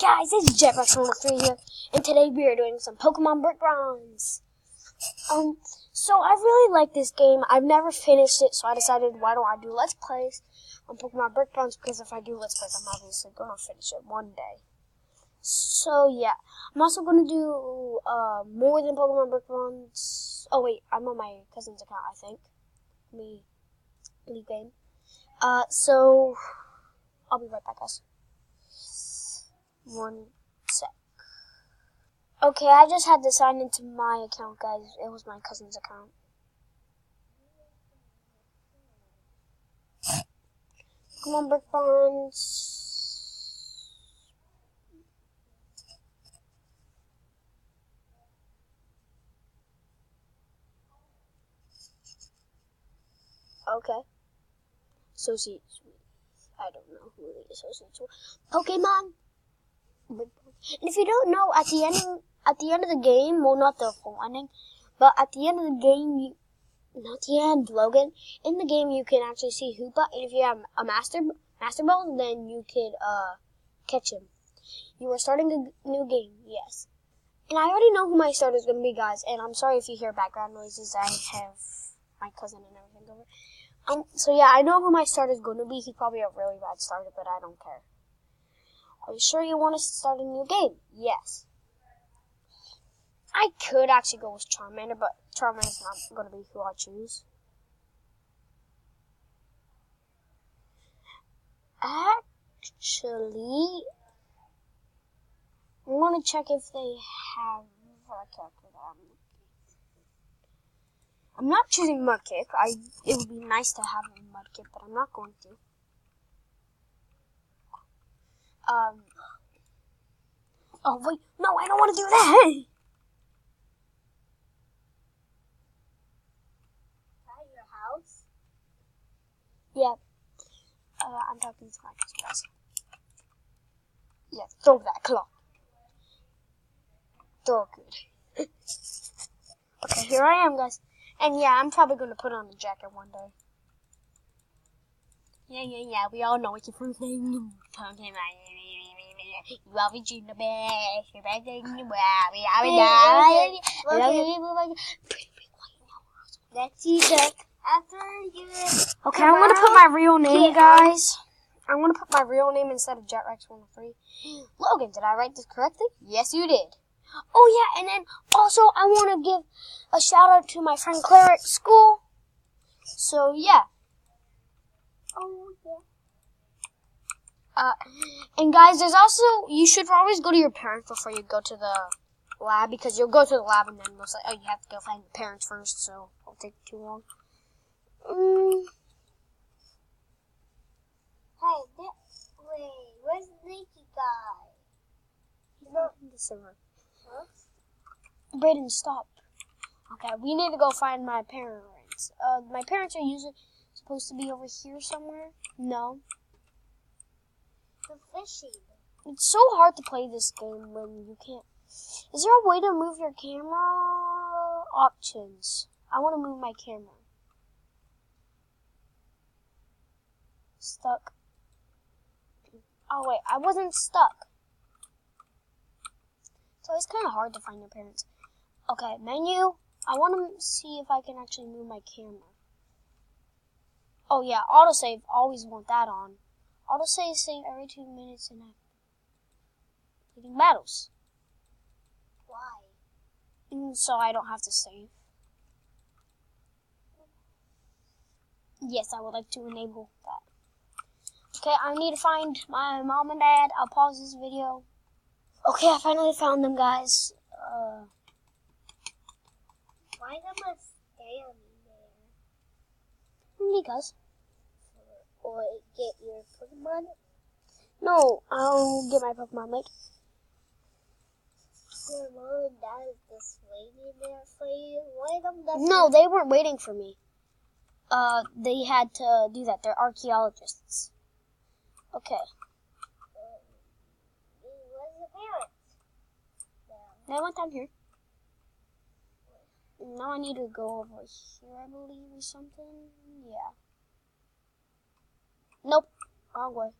Guys, this is JetRex103 here, and today we are doing some Pokemon Brick Bronze. So I really like this game. I've never finished it, so I decided, why don't I do Let's Plays on Pokemon Brick Bronze, because if I do Let's Plays, I'm obviously going to finish it one day. So yeah, I'm also going to do more than Pokemon Brick Bronze. Oh wait, I'm on my cousin's account, I think. League game. So I'll be right back, guys. One sec. Okay, I just had to sign into my account, guys. It was my cousin's account. Come on, Brick Bonds. Okay. Associate. I don't know who the associates were. Pokemon. And if you don't know, at the end of the game, well, not the full ending, but at the end of the game, not the end, Logan. In the game, you can actually see Hoopa, and if you have a Master Ball, then you could catch him. You are starting a new game, yes. And I already know who my starter is going to be, guys. And I'm sorry if you hear background noises. I have my cousin and everything over. So yeah, I know who my starter is going to be. He's probably a really bad starter, but I don't care. Are you sure you want to start a new game? Yes. I could actually go with Charmander, but Charmander's not going to be who I choose. Actually, I'm going to check if they have a character that I'm looking. I'm not choosing Mudkip. It would be nice to have a Mudkip, but I'm not going to. Oh wait, no, I don't want to do that. At your house? Yeah. I'm talking to my guys. Yeah, throw that claw. Throw it good. Okay, here I am, guys. And yeah, I'm probably going to put on a jacket one day. Yeah, we all know it's your first name. You are Regina Best. You're better than you are. We are Let's see that after you. Okay, I'm going to put my real name, guys. I'm going to put my real name instead of JetRex103. Logan, did I write this correctly? Yes, you did. Oh, yeah, and then also I want to give a shout out to my friend Claire at school. So, yeah. Oh, yeah. And guys, there's also, you should always go to your parents before you go to the lab, because you'll go to the lab and then they'll say, oh, you have to go find your parents first, so it'll take too long. Hey, wait, where's the Nikki guy? He's not in the server. Huh? Brayden, stop. Okay, we need to go find my parents. My parents are usually supposed to be over here somewhere. No. The fishing. It's so hard to play this game when you can't. Is there a way to move your camera? Options. I want to move my camera. Stuck. Oh wait, I wasn't stuck. So it's kind of hard to find your parents. Okay, menu. I want to see if I can actually move my camera. Oh yeah, autosave. Always want that on. Autosave save every 2 minutes and completing battles. Why? So I don't have to save. Yes, I would like to enable that. Okay, I need to find my mom and dad. I'll pause this video. Okay, I finally found them, guys. Why am I standing there? Because. Or get your Pokemon? No, I'll get my Pokemon later. Your mom and dad is just waiting there for you? Why don't they? No, they weren't waiting for me. They had to do that. They're archaeologists. Okay. Where's the parents? They went down here. Now I need to go over here, I believe, or something. Yeah. Nope. Wrong way.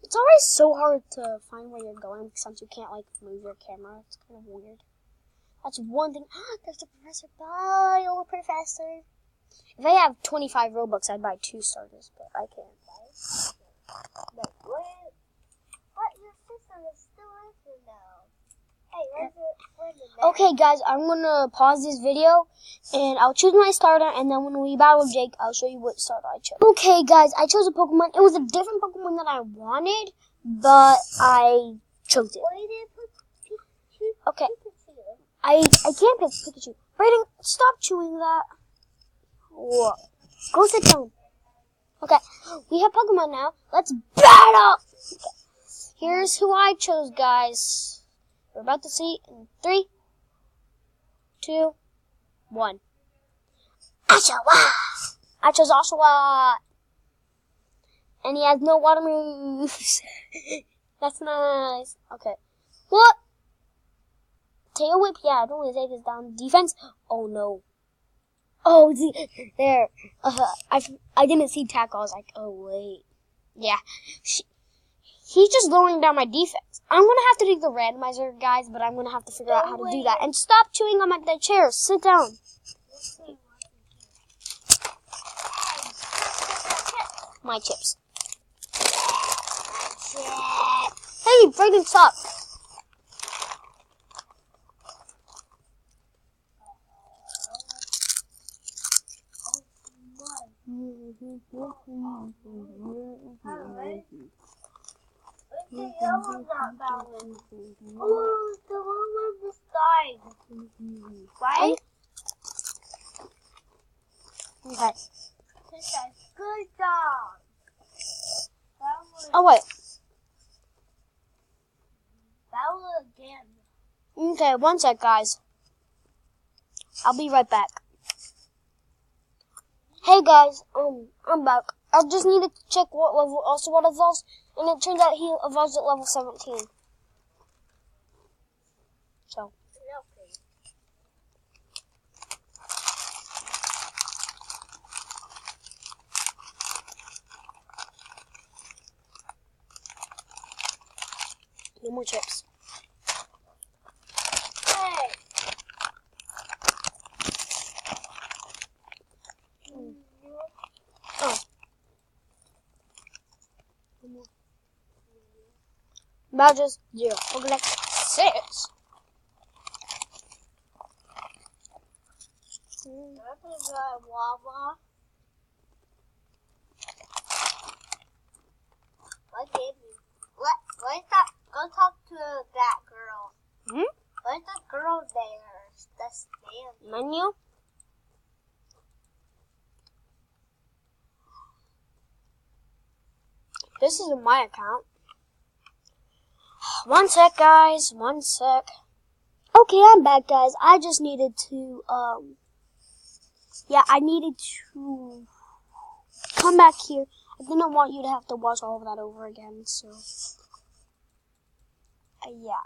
It's It's always so hard to find where you're going since you can't, like, move your camera. It's kind of weird. That's one thing. There's the professor. Bye, old professor. If I have 25 Robux, I'd buy 2 starters, but I can't buy. But what? Your sister is still in now. Hey, where's the Okay, guys, I'm gonna pause this video, and I'll choose my starter, and then when we battle Jake, I'll show you what starter I chose. Okay, guys, I chose a Pokemon. It was a different Pokemon than I wanted, but I chose it. Why did you put Pikachu? Okay. I can't pick Pikachu. Brayden, stop chewing that. Whoa. Go sit down. Okay, we have Pokemon now. Let's battle! Okay. Here's who I chose, guys. We're about to see in 3, 2, 1. Oshawott! I chose Oshawott. And he has no water moves. That's nice. Okay. What? Tail Whip? Yeah, I don't want to take this down. Defense? Oh, no. Oh, there. I didn't see tackle. I was like, oh, wait. Yeah. He's just lowering down my defense. I'm going to have to do the randomizer, guys, but I'm going to have to figure out how to do that. And stop chewing on the chairs. Sit down. My chips. Hey, Brayden, stop. Oh, the one with the side. Right? Okay. Good job. Oh, wait. That was again. Okay, one sec, guys. I'll be right back. Hey, guys. I'm back. I just need to check what level Oshawott evolves, and it turns out he evolves at level 17. So. No more chips. Hey. Oh. Badges, 0. We'll collect 6. Wawa. What gave you? Let's go talk to that girl. Where's the girl there? That's standing. Menu. This isn't my account. One sec, guys. One sec. Okay, I'm back, guys. I just needed to, I needed to come back here. I didn't want you to have to watch all of that over again, so, yeah.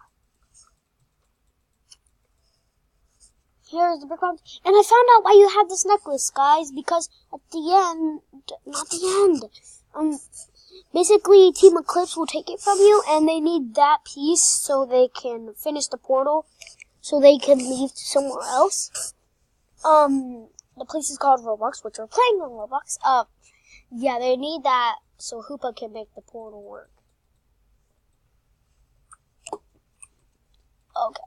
Here's the brick round. And I found out why you have this necklace, guys, because at the end, not the end, basically Team Eclipse will take it from you, and they need that piece so they can finish the portal, so they can leave to somewhere else. The place is called Roblox, which we're playing on Roblox. Yeah, they need that so Hoopa can make the portal work. Okay.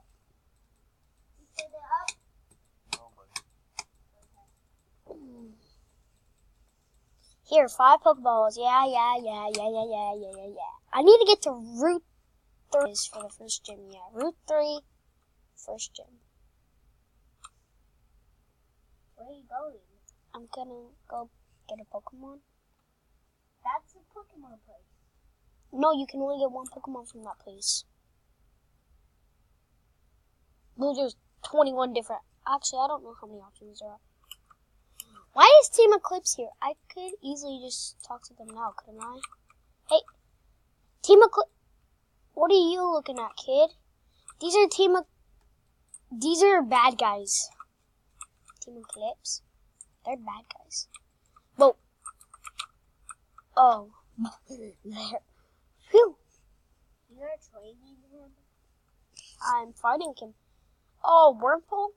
Here, 5 Pokeballs. Yeah. I need to get to Route 3 for the first gym. Yeah, Route 3, first gym. Where are you going? I'm gonna go get a Pokemon. That's a Pokemon place. No, you can only get 1 Pokemon from that place. Well, there's 21 different. Actually, I don't know how many options there are. Why is Team Eclipse here? I could easily just talk to them now, couldn't I? Hey, Team Eclipse. What are you looking at, kid? These are bad guys. Team Eclipse. They're bad guys. Whoa. Oh. There. Phew. training him? I'm fighting him. Oh, Wurmple?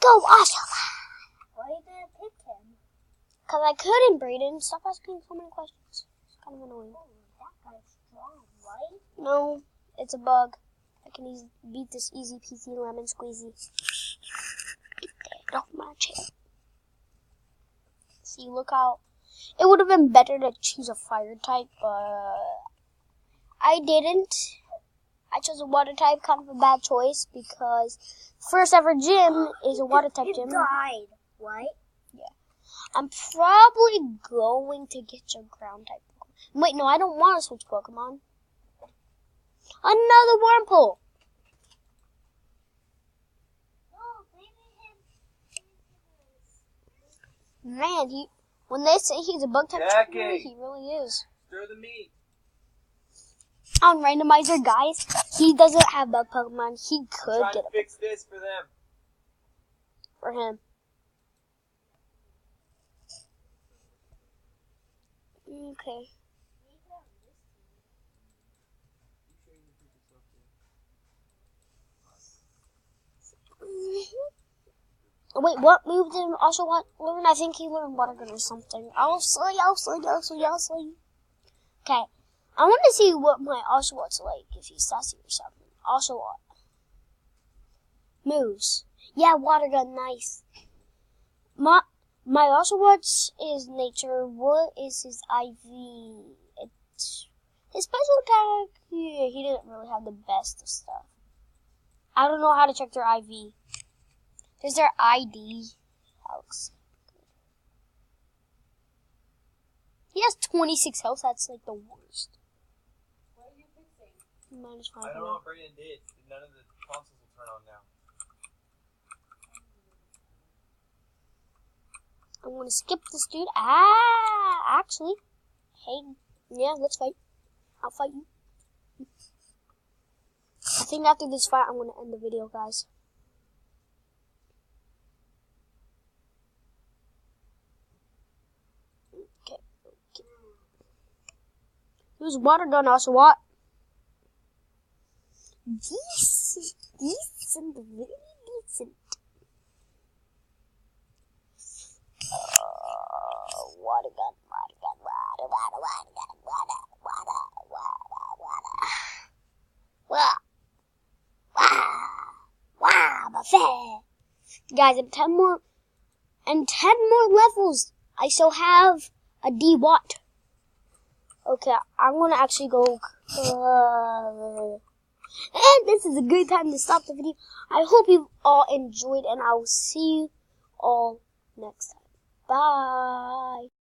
Go, Oshawott! Why did you pick him? Because I couldn't, Brayden. Stop asking so many questions. It's kind of annoying. Oh, that guy's strong, right? No, it's a bug. I can beat this easy peasy lemon squeezy. Get off my chair. See, look how... It would have been better to choose a fire type, but... I didn't. I chose a water type, kind of a bad choice, because first ever gym is a water type gym. He died, right? Yeah. I'm probably going to get your ground type Pokemon. Wait, no, I don't want to switch Pokemon. Another Wurmple! Man, when they say he's a bug type trainer, he really is. Stir the meat. On Randomizer, guys, he doesn't have bug Pokemon. He could Try get to a fix this for them. for him. Okay. Wait, what move did Oshawott learn? I think he learned Water Gun or something. I'll see. Okay. I want to see what my Oshawott's like, if he's sassy or something. Oshawott. Moves. Yeah, Water Gun, nice. My Oshawott's is nature. What is his IV? It's his special attack. Yeah, he didn't really have the best of stuff. I don't know how to check their IV. There's their ID. Alex. He has 26 health. That's like the worst. What are you fixing? -5. I don't know what Brayden did. None of the consoles will turn on now. I'm gonna skip this dude. Actually. Hey, yeah, let's fight. I'll fight you. I think after this fight, I'm gonna end the video, guys. Okay. Use Water Gun, Oshawott. Decent, very decent. Water gun. Buffet. Guys, in 10 more levels, I shall have a D-Watt. Okay, I'm gonna actually go. And this is a good time to stop the video. I hope you all enjoyed, and I will see you all next time. Bye.